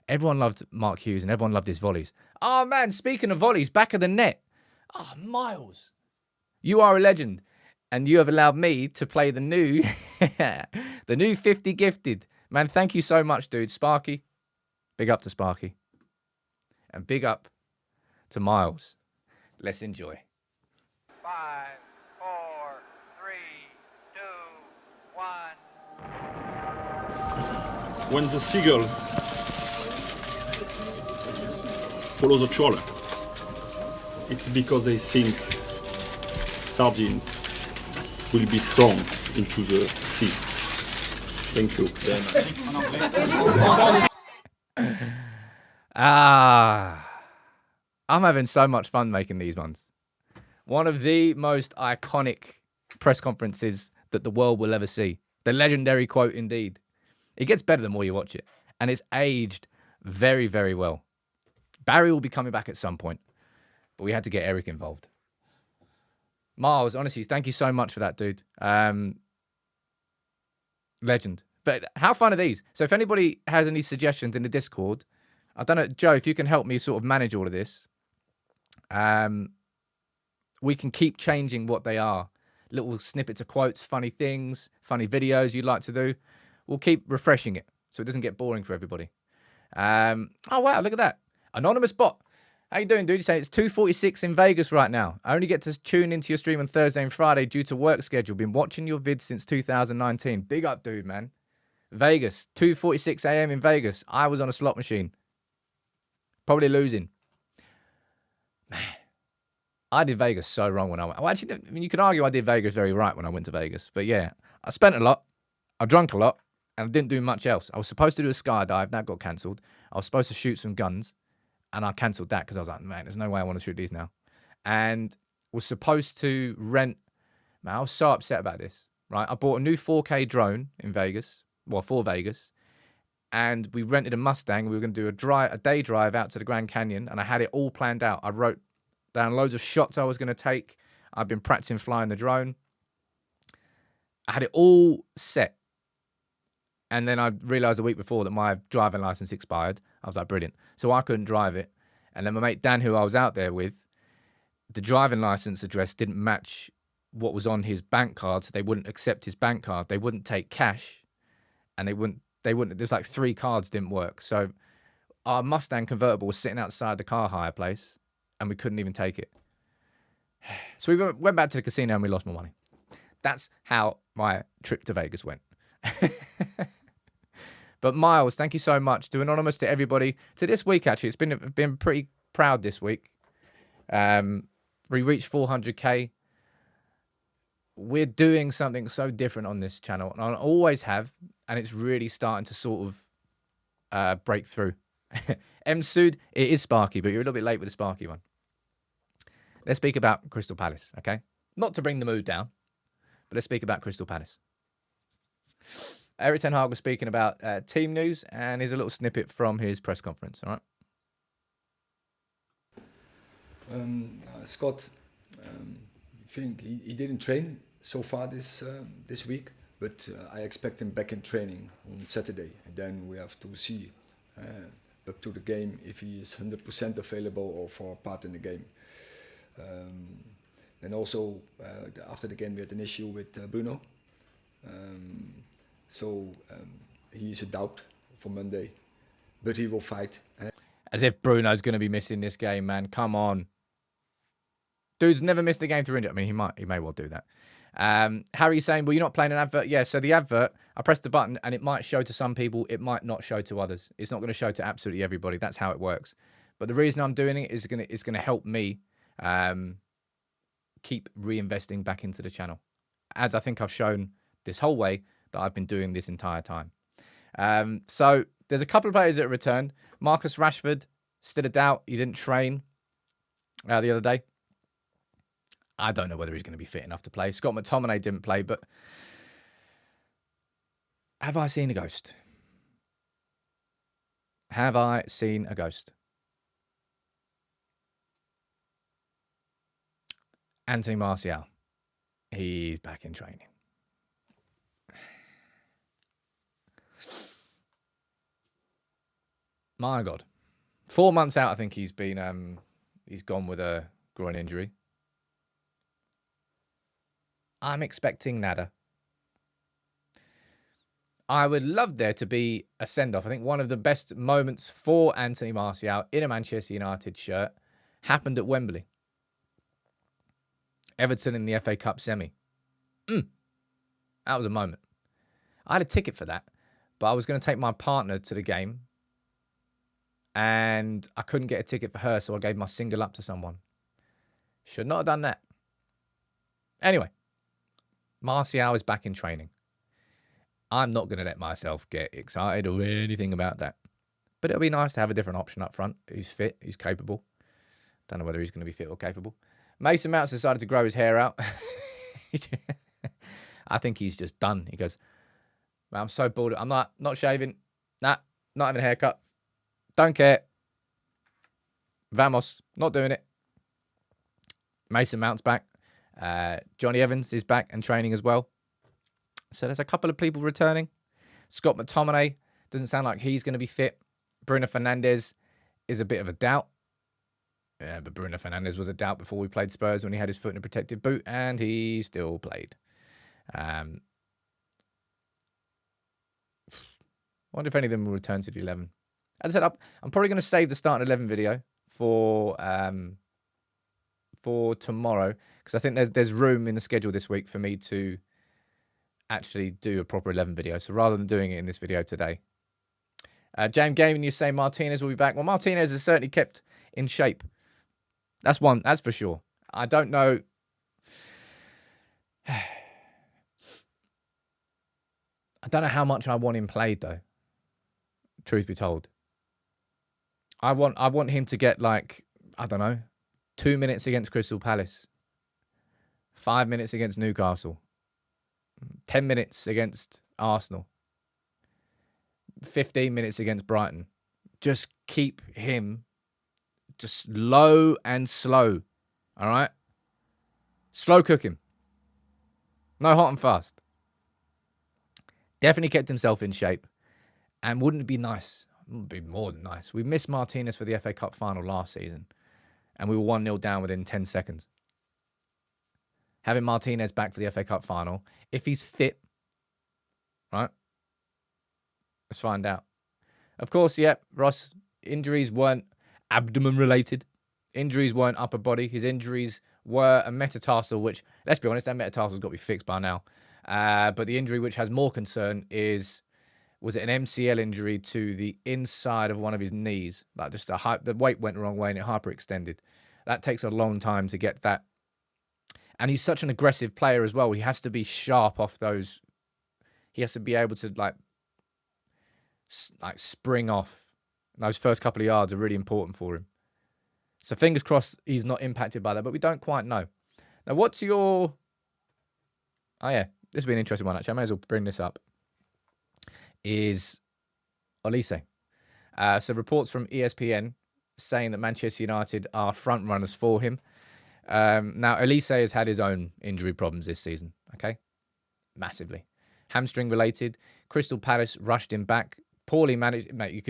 Everyone loved Mark Hughes and everyone loved his volleys. Oh, man, speaking of volleys, back of the net. Oh, Miles. You are a legend. And you have allowed me to play the new, the new 50 gifted. Man, thank you so much, dude. Sparky. Big up to Sparky. And big up to Miles. Let's enjoy. 5, 4, 3, 2, 1. When the seagulls follow the trawler, it's because they think sardines will be thrown into the sea. Thank you very much. I'm having so much fun making these ones. One of the most iconic press conferences that the world will ever see. The legendary quote indeed. It gets better the more you watch it. And it's aged very, very well. Barry will be coming back at some point. But we had to get Erik involved. Miles, honestly, thank you so much for that, dude. Legend. But how fun are these? So if anybody has any suggestions in the Discord, I don't know, Joe, if you can help me sort of manage all of this, we can keep changing what they are. Little snippets of quotes, funny things, funny videos you'd like to do. We'll keep refreshing it so it doesn't get boring for everybody. Oh, wow, look at that. Anonymous bot. How you doing, dude? You're saying it's 2:46 in Vegas right now. I only get to tune into your stream on Thursday and Friday due to work schedule. Been watching your vids since 2019. Big up, dude, man. Vegas, 2:46 a.m. in Vegas. I was on a slot machine. Probably losing. Man, I did Vegas so wrong when I went. Well, actually, I mean, you could argue I did Vegas very right when I went to Vegas. But yeah, I spent a lot. I drank a lot. And I didn't do much else. I was supposed to do a skydive. That got cancelled. I was supposed to shoot some guns. And I cancelled that because I was like, man, there's no way I want to shoot these now. And was supposed to rent. Man, I was so upset about this, right? I bought a new 4K drone in Vegas. Well, for Vegas. And we rented a Mustang. We were going to do a day drive out to the Grand Canyon. And I had it all planned out. I wrote down loads of shots I was going to take. I've been practicing flying the drone. I had it all set. And then I realised a week before that my driving licence expired. I was like, brilliant. So I couldn't drive it. And then my mate Dan, who I was out there with, the driving licence address didn't match what was on his bank card. So they wouldn't accept his bank card. They wouldn't take cash. And they wouldn't, there's like 3 cards didn't work. So our Mustang convertible was sitting outside the car hire place and we couldn't even take it. So we went back to the casino and we lost more money. That's how my trip to Vegas went. But Miles, thank you so much. To Anonymous, to everybody. To this week, actually, it's been pretty proud this week. We reached 400k. we're doing something so different on this channel, and I always have, and it's really starting to sort of break through. M. Sud, it is Sparky, but you're a little bit late with the Sparky one. Let's speak about Crystal Palace, okay? Not to bring the mood down, but let's speak about Crystal Palace. Erik Ten Hag was speaking about team news, and here's a little snippet from his press conference, all right? Scott, I think he didn't train so far this week, but I expect him back in training on Saturday, and then we have to see up to the game if he is 100% available or for part in the game. And also after the game we had an issue with Bruno, so he is a doubt for Monday, but he will fight. As if Bruno's going to be missing this game, man. Come on. Dude's never missed a game through injury. I mean, he may well do that. Harry's saying, well, you're not playing an advert. Yeah, so the advert, I pressed the button and it might show to some people. It might not show to others. It's not going to show to absolutely everybody. That's how it works. But the reason I'm doing it is going to help me keep reinvesting back into the channel. As I think I've shown this whole way that I've been doing this entire time. So there's a couple of players that returned. Marcus Rashford, still a doubt. He didn't train the other day. I don't know whether he's going to be fit enough to play. Scott McTominay didn't play, but have I seen a ghost? Have I seen a ghost? Anthony Martial. He's back in training. My God. 4 months out, I think he's been, he's gone with a groin injury. I'm expecting nada. I would love there to be a send-off. I think one of the best moments for Anthony Martial in a Manchester United shirt happened at Wembley. Everton in the FA Cup semi. That was a moment. I had a ticket for that, but I was going to take my partner to the game, and I couldn't get a ticket for her, so I gave my single up to someone. Should not have done that. Anyway. Martial is back in training. I'm not going to let myself get excited or anything about that. But it'll be nice to have a different option up front who's fit, who's capable. Don't know whether he's going to be fit or capable. Mason Mount's decided to grow his hair out. I think he's just done. He goes, man, I'm so bored. I'm not shaving. Nah, not having a haircut. Don't care. Vamos. Not doing it. Mason Mount's back. Johnny Evans is back and training as well. So there's a couple of people returning. Scott McTominay doesn't sound like he's going to be fit. Bruno Fernandes is a bit of a doubt. Yeah, but Bruno Fernandes was a doubt before we played Spurs when he had his foot in a protective boot, and he still played. I wonder if any of them will return to the 11. As I said, I'm probably going to save the starting 11 video for tomorrow, because I think there's room in the schedule this week for me to actually do a proper 11 video. So rather than doing it in this video today. James Gaming, you say Martinez will be back. Well, Martinez is certainly kept in shape. That's for sure. I don't know. I don't know how much I want him played, though. Truth be told. I want him to get, like, I don't know, 2 minutes against Crystal Palace, 5 minutes against Newcastle, 10 minutes against Arsenal, 15 minutes against Brighton. Just keep him just low and slow, all right? Slow cook him. No hot and fast. Definitely kept himself in shape. And wouldn't it be nice? It would be more than nice. We missed Martinez for the FA Cup final last season, and we were 1-0 down within 10 seconds. Having Martinez back for the FA Cup final, if he's fit, right? Let's find out. Of course, yeah, Ross, injuries weren't abdomen-related. Injuries weren't upper body. His injuries were a metatarsal, which, let's be honest, that metatarsal's got to be fixed by now. But the injury which has more concern is, was it an MCL injury to the inside of one of his knees? Like just the weight went the wrong way and it hyperextended. That takes a long time to get that. And he's such an aggressive player as well. He has to be sharp off those. He has to be able to like spring off. And those first couple of yards are really important for him. So fingers crossed he's not impacted by that, but we don't quite know. Now, what's your... Oh, yeah. This will be an interesting one, actually. I may as well bring this up. Is Olise. So reports from ESPN saying that Manchester United are front runners for him. Now, Olise has had his own injury problems this season, okay? Massively. Hamstring related. Crystal Palace rushed him back. Poorly managed. Mate,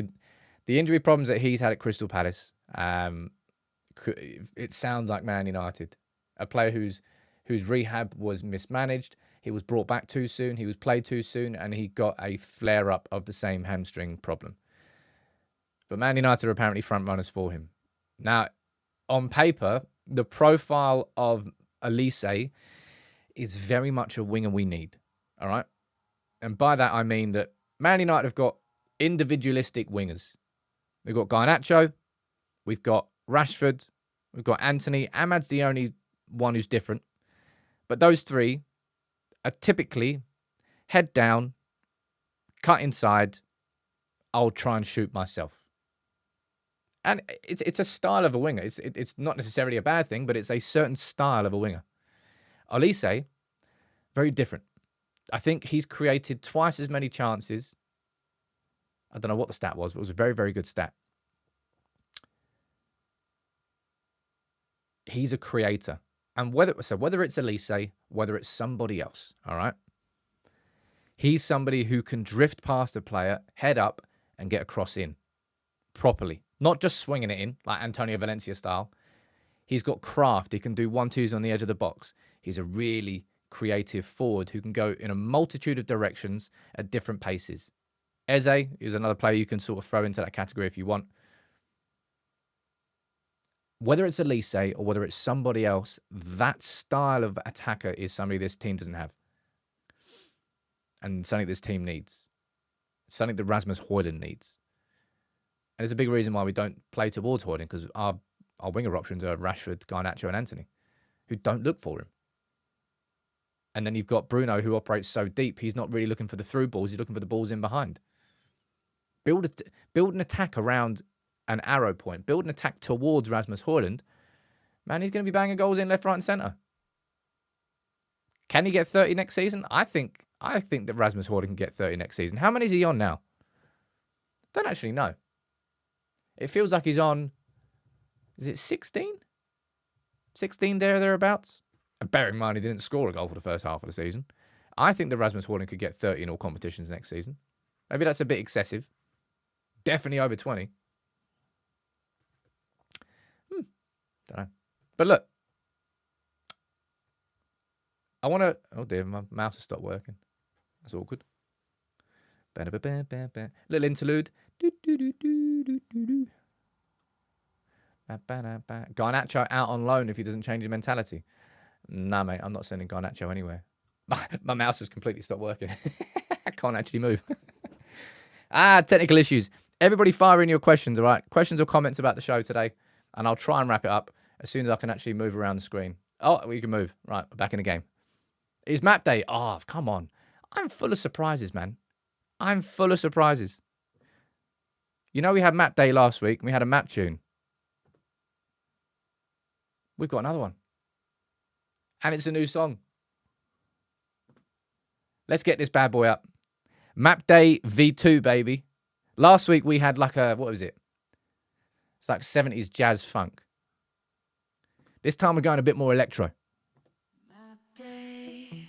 the injury problems that he's had at Crystal Palace, it sounds like Man United. A player whose rehab was mismanaged. He was brought back too soon. He was played too soon, and he got a flare-up of the same hamstring problem. But Man United are apparently front runners for him. Now, on paper, the profile of Olise is very much a winger we need. All right? And by that, I mean that Man United have got individualistic wingers. We've got Garnacho. We've got Rashford. We've got Anthony. Ahmad's the only one who's different. But those three are typically head down, cut inside, I'll try and shoot myself. And it's a style of a winger. It's not necessarily a bad thing, but it's a certain style of a winger. Olise, very different. I think he's created twice as many chances. I don't know what the stat was, but it was a very, very good stat. He's a creator. And whether it's Olise, whether it's somebody else, all right? He's somebody who can drift past a player, head up, and get a cross in properly. Not just swinging it in, like Antonio Valencia style. He's got craft. He can do 1-2s on the edge of the box. He's a really creative forward who can go in a multitude of directions at different paces. Eze is another player you can sort of throw into that category if you want. Whether it's Olise or whether it's somebody else, that style of attacker is somebody this team doesn't have. And something this team needs. Something that Rasmus Højlund needs. And it's a big reason why we don't play towards Højlund, because our winger options are Rashford, Garnacho and Anthony, who don't look for him. And then you've got Bruno, who operates so deep, he's not really looking for the through balls, he's looking for the balls in behind. Build an attack around an arrow point. Build an attack towards Rasmus Højlund. Man, he's going to be banging goals in left, right and centre. Can he get 30 next season? I think that Rasmus Højlund can get 30 next season. How many is he on now? Don't actually know. It feels like he's on, is it 16? 16 thereabouts? And bearing in mind he didn't score a goal for the first half of the season. I think that Rasmus Højlund could get 30 in all competitions next season. Maybe that's a bit excessive. Definitely over 20. Don't know. But look. I want to... Oh dear, my mouse has stopped working. That's awkward. Little interlude. Garnacho out on loan if he doesn't change his mentality. Nah, mate, I'm not sending Garnacho anywhere. My mouse has completely stopped working. I can't actually move. Technical issues. Everybody fire in your questions, all right? Questions or comments about the show today, and I'll try and wrap it up as soon as I can actually move around the screen. Oh, we can move. Right, we're back in the game. It's map day. Oh, come on. I'm full of surprises, man. I'm full of surprises. You know we had map day last week, and we had a map tune. We've got another one. And it's a new song. Let's get this bad boy up. Map Day V2, baby. Last week we had like a, what was it? It's like 70s jazz funk. This time we're going a bit more electro. Map day.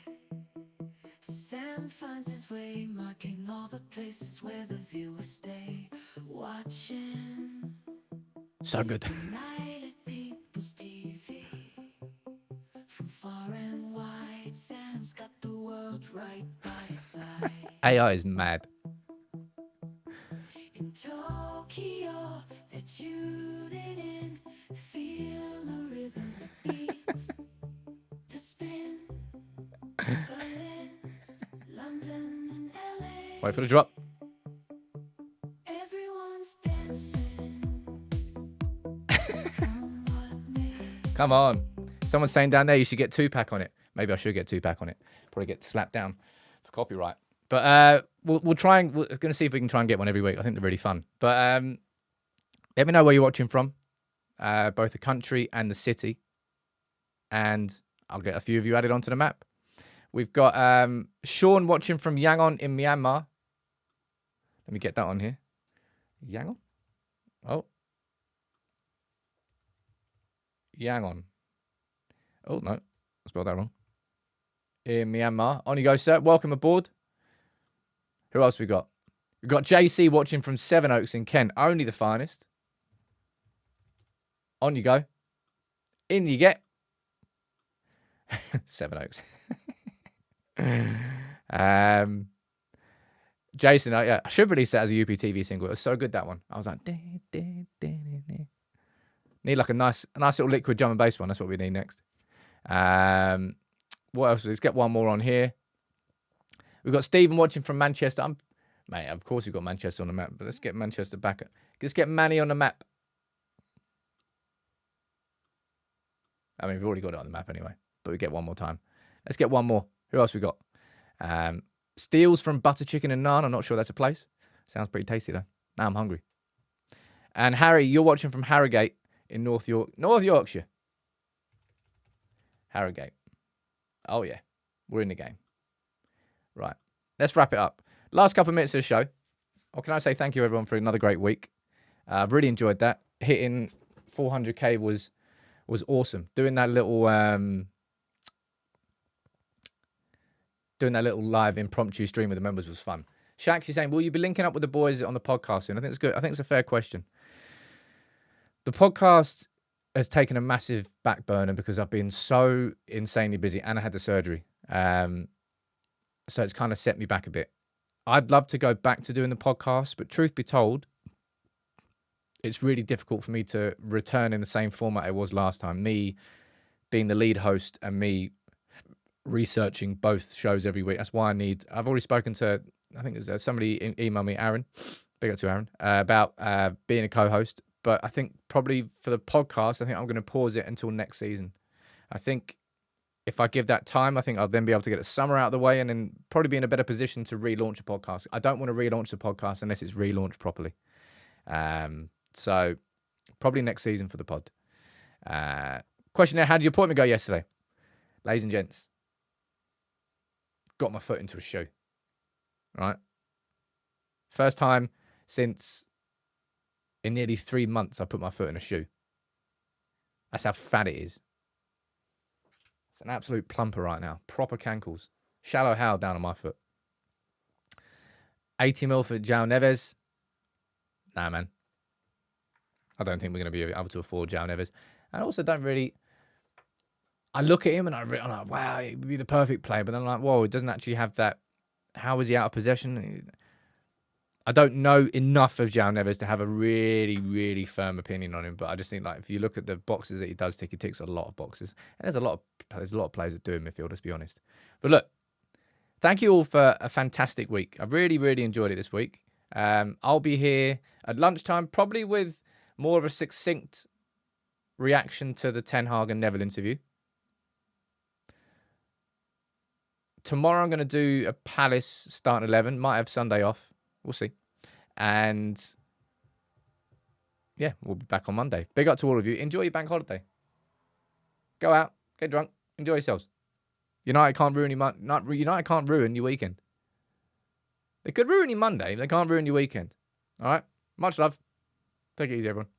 Sam finds his way, marking all the places where the viewers stay. Watching. So good. United People's TV. From far and wide, Sam's got the world right by his side. AI is mad. In Tokyo, they're tuning in. Feel the rhythm, the beat, the spin. Berlin, London and LA. Wait for the drop. Everyone's dancing. Come on. Someone's saying down there you should get 2-pack on it. Maybe I should get 2-pack on it. Probably get slapped down for copyright. But we'll try and we're going to see if we can try and get one every week. I think they're really fun. But let me know where you're watching from, both the country and the city, and I'll get a few of you added onto the map. We've got Sean watching from Yangon in Myanmar. Let me get that on here. Yangon? Oh. Yangon. Oh, no. I spelled that wrong. In Myanmar. On you go, sir. Welcome aboard. Who else we got? We've got JC watching from Sevenoaks in Kent. Only the finest. On you go. In you get. Sevenoaks. Jason, I should release that as a UPTV single. It was so good, that one. I was like, need like a nice little liquid drum and bass one. That's what we need next. What else? Let's get one more on here. We've got Stephen watching from Manchester. Mate, of course we've got Manchester on the map, but let's get Manchester back. Let's get Manny on the map. I mean, we've already got it on the map anyway, but we get one more time. Let's get one more. Who else we got? Steels from Butter Chicken and Naan. I'm not sure that's a place. Sounds pretty tasty though. Now I'm hungry. And Harry, you're watching from Harrogate in North Yorkshire. Harrogate. Oh yeah, we're in the game. Right, let's wrap it up. Last couple of minutes of the show. Or can I say thank you everyone for another great week? I've really enjoyed that. Hitting 400k was awesome. Doing that little live impromptu stream with the members was fun. Shax is saying, will you be linking up with the boys on the podcast soon? I think it's good. I think it's a fair question. The podcast has taken a massive back burner because I've been so insanely busy and I had the surgery. So it's kind of set me back a bit. I'd love to go back to doing the podcast, but truth be told, it's really difficult for me to return in the same format it was last time. Me being the lead host and me researching both shows every week. That's why I've already spoken to, I think there's somebody email me, Aaron, big up to Aaron, about being a co-host. But I think probably for the podcast, I think I'm going to pause it until next season. I think if I give that time, I think I'll then be able to get the summer out of the way and then probably be in a better position to relaunch a podcast. I don't want to relaunch the podcast unless it's relaunched properly. So probably next season for the pod. Question there, how did your appointment go yesterday? Ladies and gents, got my foot into a shoe. All right? First time since in nearly 3 months I put my foot in a shoe. That's how fat it is. It's an absolute plumper right now. Proper cankles. Shallow how down on my foot. 80 mil for João Neves. Nah, man. I don't think we're going to be able to afford João Neves. I also don't really... I look at him and I'm like, wow, he'd be the perfect player. But then I'm like, whoa, it doesn't actually have that... How is he out of possession? I don't know enough of João Neves to have a really, really firm opinion on him. But I just think, like, if you look at the boxes that he does tick, he ticks a lot of boxes. And there's a lot of players that do in midfield, let's be honest. But look, thank you all for a fantastic week. I've really, really enjoyed it this week. I'll be here at lunchtime, probably with more of a succinct reaction to the Ten Hag and Neville interview. Tomorrow I'm going to do a Palace starting 11. Might have Sunday off. We'll see. And yeah, we'll be back on Monday. Big up to all of you. Enjoy your bank holiday. Go out, get drunk, enjoy yourselves. United can't ruin United can't ruin your weekend. They could ruin your Monday, but they can't ruin your weekend. All right? Much love. Take it easy, everyone.